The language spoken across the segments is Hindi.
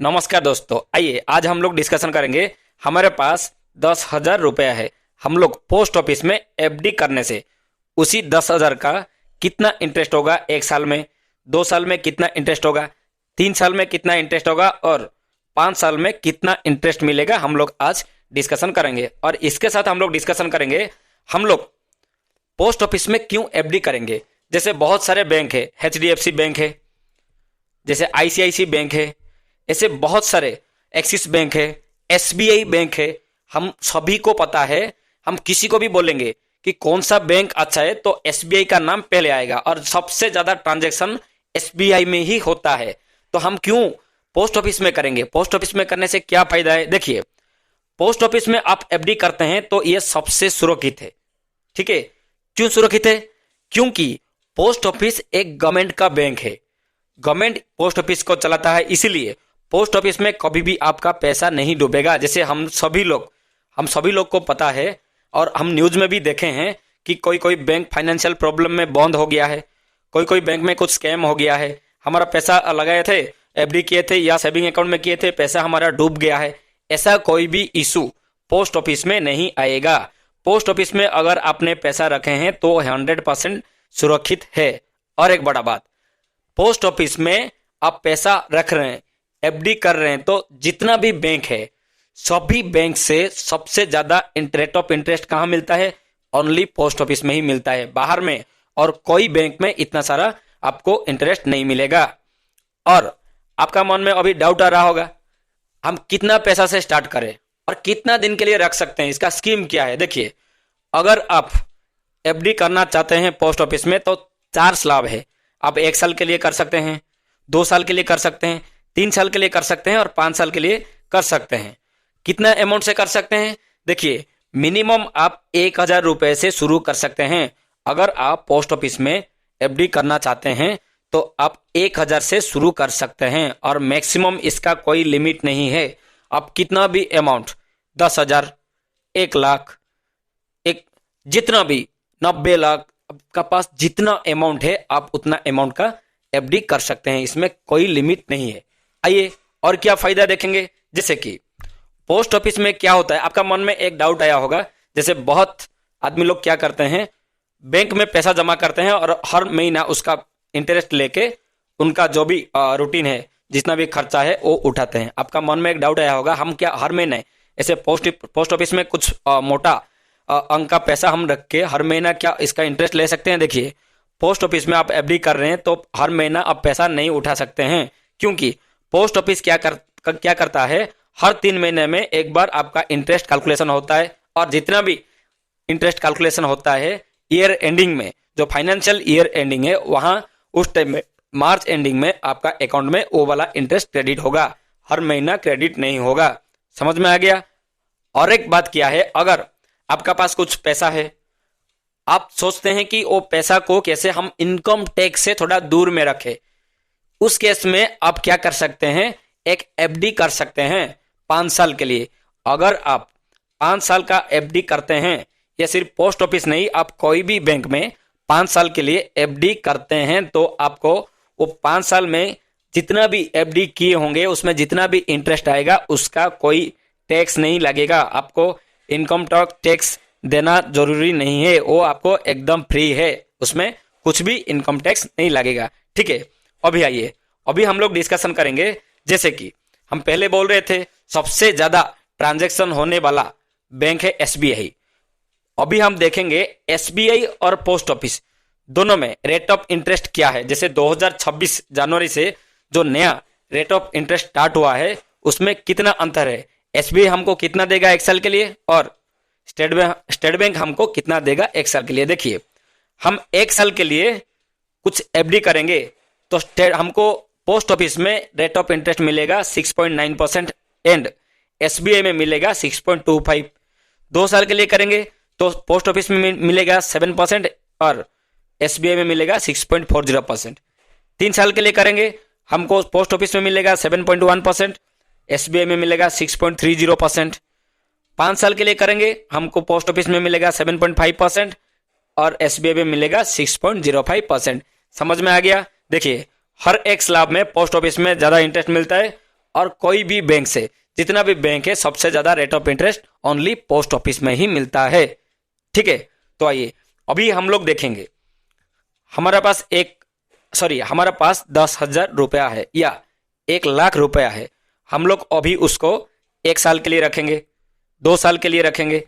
नमस्कार दोस्तों, आइए आज हम लोग डिस्कशन करेंगे। हमारे पास 10,000 रुपया है। हम लोग पोस्ट ऑफिस में एफडी करने से उसी 10,000 का कितना इंटरेस्ट होगा, 1 साल में, 2 साल में कितना इंटरेस्ट होगा, 3 साल में कितना इंटरेस्ट होगा और 5 साल में कितना इंटरेस्ट मिलेगा, हम लोग आज डिस्कशन करेंगे। और इसके साथ हम लोग डिस्कशन करेंगे हम लोग पोस्ट ऑफिस में क्यों एफडी करेंगे। जैसे बहुत सारे बैंक है, HDFC बैंक है, जैसे ICICI बैंक है, ऐसे बहुत सारे, एक्सिस बैंक है, SBI बैंक है। हम सभी को पता है, हम किसी को भी बोलेंगे कि कौन सा बैंक अच्छा है तो SBI का नाम पहले आएगा और सबसे ज्यादा ट्रांजैक्शन SBI में ही होता है। तो हम क्यों पोस्ट ऑफिस में करेंगे? पोस्ट ऑफिस में करने से क्या फायदा है? देखिए, पोस्ट ऑफिस में आप एफडी करते हैं तो यह सबसे सुरक्षित है। ठीक है, क्यों सुरक्षित है? क्योंकि पोस्ट ऑफिस एक गवर्नमेंट का बैंक है। गवर्नमेंट पोस्ट ऑफिस को चलाता है, इसीलिए पोस्ट ऑफिस में कभी भी आपका पैसा नहीं डूबेगा। जैसे हम सभी लोग को पता है और हम न्यूज में भी देखे हैं कि कोई कोई बैंक फाइनेंशियल प्रॉब्लम में बंद हो गया है, कोई कोई बैंक में कुछ स्कैम हो गया है, हमारा पैसा लगाए थे, एफडी किए थे या सेविंग अकाउंट में किए थे, पैसा हमारा डूब गया है। ऐसा कोई भी इशू पोस्ट ऑफिस में नहीं आएगा। पोस्ट ऑफिस में अगर आपने पैसा रखे हैं तो 100% सुरक्षित है। और एक बड़ा बात, पोस्ट ऑफिस में आप पैसा रख रहे हैं, एफडी कर रहे हैं, तो जितना भी बैंक है, सभी बैंक से सबसे ज्यादा रेट ऑफ इंटरेस्ट कहां मिलता है? ओनली पोस्ट ऑफिस में ही मिलता है। बाहर में और कोई बैंक में इतना सारा आपको इंटरेस्ट नहीं मिलेगा। और आपका मन में अभी डाउट आ रहा होगा, हम कितना पैसा से स्टार्ट करें और कितना दिन के लिए रख सकते हैं, इसका स्कीम क्या है? देखिए, अगर आप एफडी करना चाहते हैं पोस्ट ऑफिस में तो 4 लाभ है। आप 1 साल के लिए कर सकते हैं, 2 साल के लिए कर सकते हैं, 3 साल के लिए कर सकते हैं और 5 साल के लिए कर सकते हैं। कितना अमाउंट से कर सकते हैं? देखिए, मिनिमम आप 1,000 रुपए से शुरू कर सकते हैं। अगर आप पोस्ट ऑफिस में एफडी करना चाहते हैं तो आप 1,000 से शुरू कर सकते हैं और मैक्सिमम इसका कोई लिमिट नहीं है। आप कितना भी अमाउंट, 10,000, 1 लाख, एक जितना भी 90 लाख, आपका पास जितना अमाउंट है आप उतना अमाउंट का एफडी कर सकते हैं। इसमें कोई लिमिट नहीं है। आइए और क्या फायदा देखेंगे। जैसे कि पोस्ट ऑफिस में क्या होता है, आपका मन में एक डाउट आया होगा, जैसे बहुत आदमी लोग क्या करते हैं, बैंक में पैसा जमा करते हैं और हर महीना उसका इंटरेस्ट लेके उनका जो भी रूटीन है, जितना भी खर्चा है वो उठाते हैं। आपका मन में एक डाउट आया होगा, हम क्या हर महीने ऐसे पोस्ट ऑफिस में कुछ मोटा अंक का पैसा हम रख के हर महीना क्या इसका इंटरेस्ट ले सकते हैं? देखिए, पोस्ट ऑफिस में आप एफडी कर रहे हैं तो हर महीना आप पैसा नहीं उठा सकते हैं, क्योंकि पोस्ट ऑफिस क्या करता है, हर 3 महीने में एक बार आपका इंटरेस्ट कैलकुलेशन होता है। और जितना भी इंटरेस्ट कैलकुलेशन होता है ईयर एंडिंग में, जो फाइनेंशियल ईयर एंडिंग है, वहां उस टाइम में मार्च एंडिंग में आपका अकाउंट में वो वाला इंटरेस्ट क्रेडिट होगा, हर महीना क्रेडिट नहीं होगा। समझ में आ गया? और एक बात क्या है, अगर आपका पास कुछ पैसा है, आप सोचते हैं कि वो पैसा को कैसे हम इनकम टैक्स से थोड़ा दूर में रखें, उस केस में आप क्या कर सकते हैं, एक एफडी कर सकते हैं 5 साल के लिए। अगर आप 5 साल का एफडी करते हैं, या सिर्फ पोस्ट ऑफिस नहीं, आप कोई भी बैंक में 5 साल के लिए एफडी करते हैं, तो आपको वो 5 साल में जितना भी एफडी किए होंगे उसमें जितना भी इंटरेस्ट आएगा उसका कोई टैक्स नहीं लगेगा। आपको इनकम टैक्स देना जरूरी नहीं है, वो आपको एकदम फ्री है, उसमें कुछ भी इनकम टैक्स नहीं लगेगा। ठीक है, अभी आइए, अभी हम लोग डिस्कशन करेंगे। जैसे कि हम पहले बोल रहे थे सबसे ज्यादा ट्रांजैक्शन होने वाला बैंक है SBI। अभी हम देखेंगे SBI और पोस्ट ऑफिस दोनों में रेट ऑफ इंटरेस्ट क्या है। जैसे 2026 जनवरी से जो नया रेट ऑफ इंटरेस्ट स्टार्ट हुआ है उसमें कितना अंतर है। SBI हमको कितना देगा 1 साल के लिए और स्टेट बैंक हमको कितना देगा 1 साल के लिए। देखिए, हम 1 साल के लिए कुछ एफडी करेंगे तो हमको पोस्ट ऑफिस में रेट ऑफ इंटरेस्ट मिलेगा 6.9% एंड SBI में मिलेगा 6.25। 2 साल के लिए करेंगे तो पोस्ट ऑफिस में मिलेगा 7% और SBI में मिलेगा 6.40%। 3 साल के लिए करेंगे, हमको पोस्ट ऑफिस में मिलेगा 7.1%, SBI में मिलेगा 6.30%। 5 साल के लिए करेंगे, हमको पोस्ट ऑफिस में मिलेगा 7.5% और SBI में मिलेगा 6.05%। समझ में आ गया? देखिए, हर एक स्लैब में पोस्ट ऑफिस में ज्यादा इंटरेस्ट मिलता है और कोई भी बैंक से, जितना भी बैंक है सबसे ज्यादा rate of interest only post office में ही मिलता है। ठीक है, तो आइए अभी हम लोग देखेंगे। हमारा पास 10,000 रुपया है या 1,00,000 रुपया है। हम लोग अभी उसको 1 साल के लिए रखेंगे, 2 साल के लिए रखेंगे,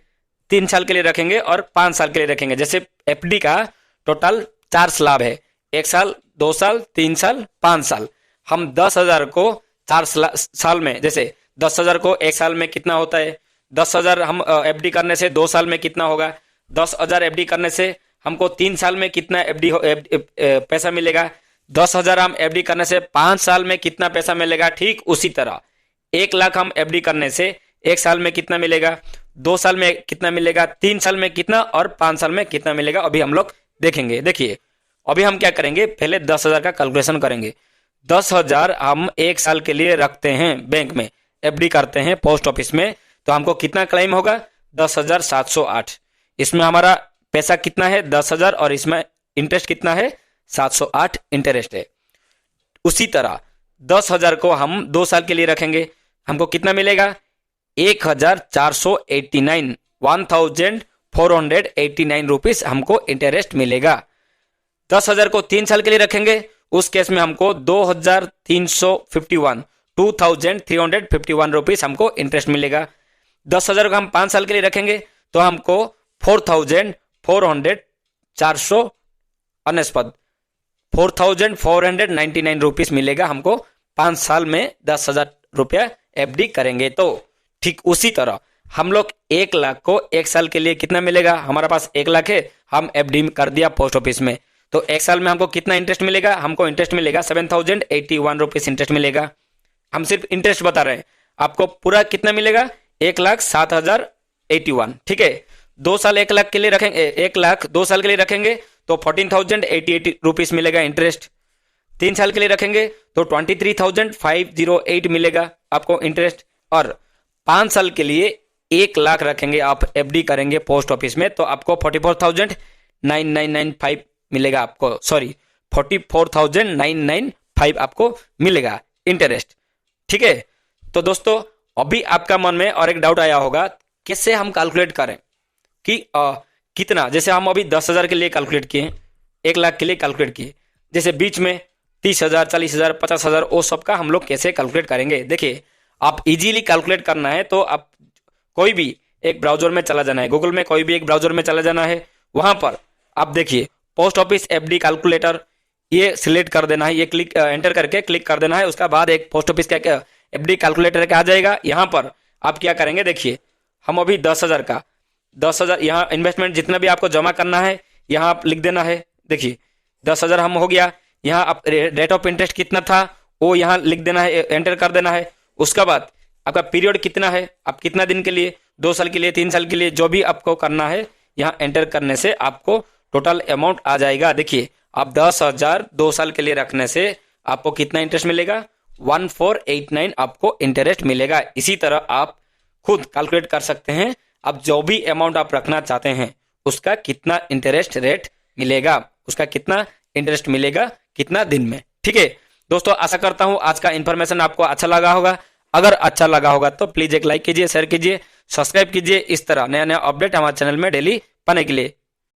3 साल के लिए रखेंगे और 5 साल के लिए रखेंगे। जैसे एफडी का टोटल 4 स्लैब है, 1 साल, 2 साल, 3 साल, 5 साल। हम 10,000 को 4 साल में, जैसे 10,000 को 1 साल में कितना होता है, 10,000 हम एफडी करने से 2 साल में कितना होगा, 10,000 एफडी करने से हमको 3 साल में कितना एफडी पैसा मिलेगा, 10,000 हम एफडी करने से 5 साल में कितना पैसा मिलेगा। ठीक उसी तरह 1,00,000 हम एफडी करने से 1 साल में कितना मिलेगा, 2 साल में कितना मिलेगा, 3 साल में कितना और 5 साल में कितना मिलेगा, अभी हम लोग देखेंगे। देखिए अभी हम क्या करेंगे, पहले 10,000 का कैलकुलेशन करेंगे। 10,000 हम 1 साल के लिए रखते हैं बैंक में, एफडी करते हैं पोस्ट ऑफिस में, तो हमको कितना क्लेम होगा, 10,708। इसमें हमारा पैसा कितना है, 10,000, और इसमें इंटरेस्ट कितना है, 708 इंटरेस्ट है। उसी तरह 10,000 को हम 2 साल के लिए रखेंगे, हमको कितना मिलेगा, 1,489 1,489 रुपीज हमको इंटरेस्ट मिलेगा। 10,000 को 3 साल के लिए रखेंगे, उस केस में हमको 2,351 रुपीज हमको इंटरेस्ट मिलेगा। 10,000 को हम 5 साल के लिए रखेंगे तो हमको 4,499 रुपीज मिलेगा हमको 5 साल में 10,000 रुपया एफडी करेंगे। तो ठीक उसी तरह हम लोग 1,00,000 को 1 साल के लिए कितना मिलेगा, हमारा पास 1,00,000 है, हम एफडी कर दिया पोस्ट ऑफिस में, तो 1 साल में हमको कितना इंटरेस्ट मिलेगा, हमको इंटरेस्ट मिलेगा 7,081 रुपीज इंटरेस्ट मिलेगा। हम सिर्फ इंटरेस्ट बता रहे हैं, आपको पूरा कितना मिलेगा, 1,07,081। ठीक है, 2 साल 1,00,000 के लिए रखेंगे, 1,00,000 2 साल के लिए रखेंगे तो 14,088 रुपीज मिलेगा इंटरेस्ट। 3 साल के लिए रखेंगे तो 23,508 मिलेगा आपको इंटरेस्ट। और 5 साल के लिए 1,00,000 रखेंगे, आप एफडी करेंगे पोस्ट ऑफिस में, तो आपको 44,995 मिलेगा, आपको 44,995 आपको मिलेगा इंटरेस्ट। ठीक है, तो दोस्तों अभी आपका मन में और एक डाउट आया होगा, कैसे हम कैलकुलेट करें कि कितना, जैसे हम अभी 10,000 के लिए कैलकुलेट किए, 1,00,000 के लिए कैलकुलेट किए, जैसे बीच में 30,000, 40,000, 50,000 वो सब का हम लोग कैसे कैलकुलेट करेंगे। देखिए आप इजीली कैलकुलेट करना है तो आप कोई भी एक ब्राउजर में चला जाना है, गूगल में कोई भी एक ब्राउजर में चला जाना है, वहां पर आप देखिए पोस्ट ऑफिस एफडी कैलकुलेटर, ये सिलेक्ट कर देना है, ये क्लिक एंटर करके क्लिक कर देना है। उसका बाद एक पोस्ट ऑफिस का एफडी कैलकुलेटर का आ जाएगा। यहाँ पर आप क्या करेंगे, देखिए हम अभी 10,000 का 10,000 यहाँ इन्वेस्टमेंट जितना भी आपको जमा करना है यहाँ आप लिख देना है। देखिए 10,000 हम हो गया, यहाँ आप रेट ऑफ इंटरेस्ट कितना था वो यहाँ लिख देना है, एंटर कर देना है। उसका बाद आपका पीरियड कितना है, आप कितना दिन के लिए, 2 साल के लिए, 3 साल के लिए, जो भी आपको करना है यहाँ एंटर करने से आपको टोटल अमाउंट आ जाएगा। देखिए आप 10,000 2 साल के लिए रखने से आपको कितना इंटरेस्ट मिलेगा, 1489 आपको इंटरेस्ट मिलेगा। इसी तरह आप खुद कैलकुलेट कर सकते हैं, अब जो भी अमाउंट आप रखना चाहते हैं उसका कितना इंटरेस्ट रेट मिलेगा, उसका कितना इंटरेस्ट मिलेगा कितना दिन में। ठीक है दोस्तों, आशा करता हूं आज का इंफॉर्मेशन आपको अच्छा लगा होगा। अगर अच्छा लगा होगा तो प्लीज एक लाइक कीजिए, शेयर कीजिए, सब्सक्राइब कीजिए। इस तरह नया नया अपडेट हमारे चैनल में डेली पाने के लिए।